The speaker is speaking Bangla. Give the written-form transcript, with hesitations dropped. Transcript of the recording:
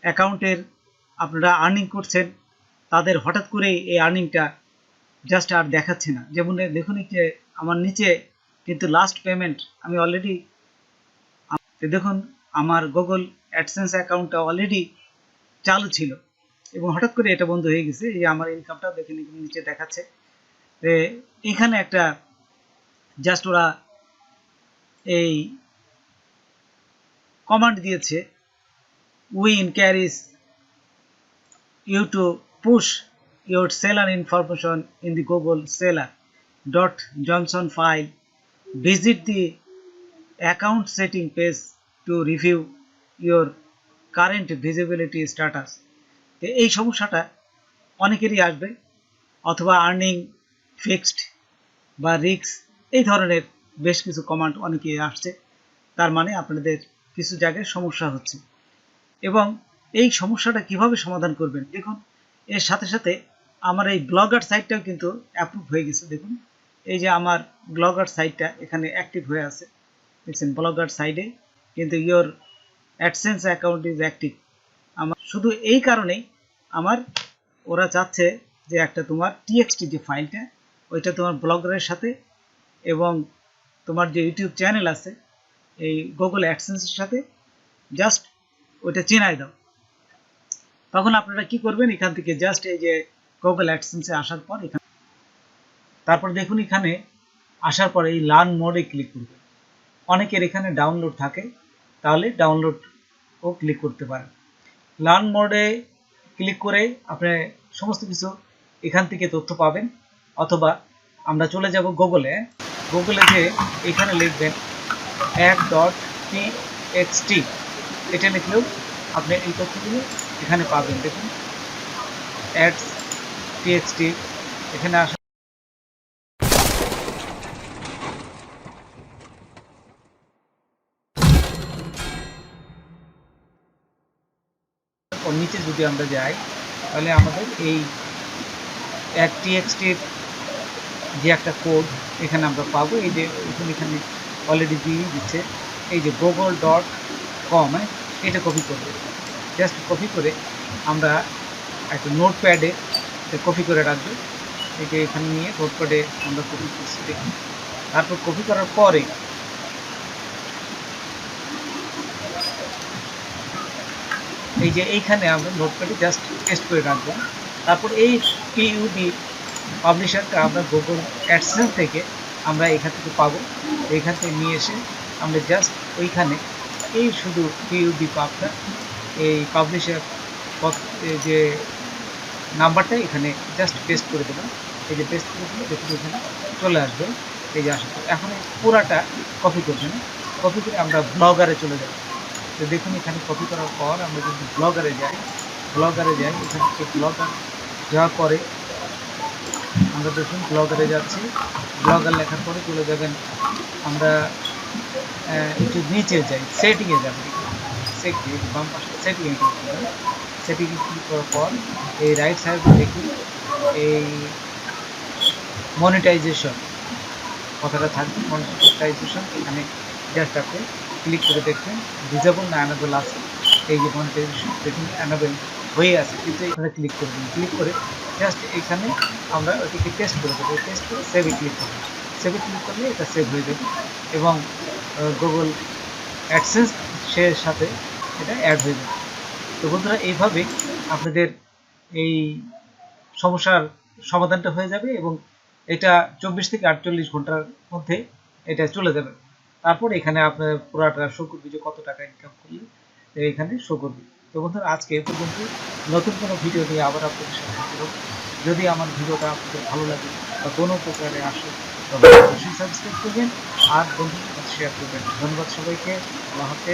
অ্যাকাউন্টের আপনারা আর্নিং করছেন তাদের হঠাৎ করে এই আর্নিংটা জাস্ট আর দেখাচ্ছে না। যেমন দেখুন যে আমার নিচে কিন্তু লাস্ট পেমেন্ট আমি অলরেডি দেখুন আমার গুগল অ্যাডসেন্স অ্যাকাউন্টটা অলরেডি চালু ছিল এবং হঠাৎ করে এটা বন্ধ হয়ে গেছে। এই আমার ইনকামটা দেখে নিচে দেখাচ্ছে। এখানে একটা জাস্ট ওরা এই কমান্ড দিয়েছে, we encourage you to push your seller information in the Google seller.johnson file. Visit the account setting page to review your current visibility status. এই সমস্যাটা অনেকেরই আসবে, অথবা আর্নিং ফিক্সড বা রিক্স এই ধরনের বেশ কিছু কমান্ড অনেকেই আসছে। তার মানে আপনাদের কিছু জায়গায় সমস্যা হচ্ছে এবং এই সমস্যাটা কিভাবে সমাধান করবেন দেখুন। এর সাথে সাথে আমার এই ব্লগার সাইটটাও কিন্তু অ্যাপ্রুভ হয়ে গেছে। দেখুন এই যে আমার ব্লগার সাইটটা এখানে অ্যাক্টিভ হয়ে আছে, দেখছেন ব্লগার সাইডে কিন্তু your AdSense account is active. আমার শুধু এই কারণেই আমার ওরা চাচ্ছে যে একটা তোমার টিএক্সটি যে ফাইলটা ওইটা তোমার ব্লগারের সাথে এবং তোমার যে ইউটিউব চ্যানেল আছে এই গুগল অ্যাডসেন্সের সাথে জাস্ট ওইটা চেনাই দাও। তখন আপনারা কি করবেন, এখান থেকে জাস্ট এই যে গুগল অ্যাডসেন্সে আসার পর এখানে তারপর দেখুন এখানে আসার পরে এই লার্ন মোডে ক্লিক করবেন। অনেকের এখানে ডাউনলোড থাকে, তাহলে ডাউনলোডও ক্লিক করতে পারেন। লার্ন মোডে ক্লিক করে আপনি সমস্ত কিছু এখান থেকে তথ্য পাবেন, অথবা আমরা চলে যাব গুগলে যে এখানে লিখবেন Ads.txt, এটা লিখলেও আপনি এই তথ্যগুলো এখানে পাবেন। দেখুন Ads.txt এখানে আসা নিচে যদি আমরা যাই তাহলে আমাদের এই Ads.txt যে একটা কোড এখানে আমরা পাবো। এই যে এখানে অলরেডি দিয়ে দিচ্ছে এই যে google.com, এটা কপি করবে। জাস্ট কপি করে আমরা একটা নোটপ্যাডে কপি করে রাখবো। এই যে এখানে নিয়ে নোটপ্যাডে আমরা কপি করছি দেখুন। তারপর কপি করার পরে এই যে এইখানে আমরা নোটপ্যাডে জাস্ট পেস্ট করে রাখবো। তারপর এই পিইউডি পাবলিশারটা আমরা গুগল অ্যাডসেন্স থেকে আমরা এখান থেকে পাবো। এখান থেকে নিয়ে এসে আমরা জাস্ট ওইখানে এই শুধু পিইউডি পাবটা এই পাবলিশার যে নাম্বারটা এখানে জাস্ট পেস্ট করে দেবেন। এই যে পেস্ট করে দিলে দেখুন এখানে চলে আসবে। এই যে আসবে এখন এই পুরাটা কপি করবেন, কপি করে আমরা ব্লগারে চলে যাব। তো দেখুন এখানে কপি করার পর আমরা যদি ব্লগারে যাই এখান থেকে ব্লগার যাওয়ার পরে আমরা দেখুন ব্লগারে যাচ্ছি। ব্লগার লেখার পরে চলে যাবেন, আমরা একটু নিচে যাই, সেটিংয়ে যাবেন। বাম পাশে সেটিংয়ে ক্লিক করবেন। সেটিংয়ে ক্লিক করার পর এই রাইট সাইডে দেখুন এই মনিটাইজেশন কথাটা থাকবে। মনিটাইজেশন এখানে জাস্ট আপনি ক্লিক করে দেখবেন ভিজিবল না অ্যানাবেল আছে। এই যে মনিটাইজেশন দেখুন অ্যানাবেল হয়ে আছে, কিন্তু এখানে ক্লিক করবেন। ক্লিক করে জাস্ট এখানে আমরা ওটিকে টেস্ট করে দেবো। টেস্ট করে সেভে ক্লিক করবো। সেভে ক্লিক করলে এটা সেভ হয়ে যাবে এবং গুগল অ্যাডসেন্স এর সাথে এটা অ্যাড হয়ে যাবে। তো বন্ধুরা এইভাবে আপনাদের এই সমস্যার সমাধানটা হয়ে যাবে এবং এটা 24 থেকে 48 ঘন্টার মধ্যে এটা চলে যাবে। তারপর এখানে আপনার পুরাটা শো করবে যে কত টাকা ইনকাম করলে এখানে শো করবে। তো বন্ধুরা আজকে এ পর্যন্ত, নতুন কোনো ভিডিও নিয়ে আবার আপনাদের সাথে হাজির হব। যদি আমার ভিডিওটা আপনাদের ভালো লাগে বা কোনো প্রকারে আসে তবে অবশ্যই সাবস্ক্রাইব করবেন আর বন্ধুদের সাথে শেয়ার করবেন। ধন্যবাদ সবাইকে। আল্লাহ হাফেজ।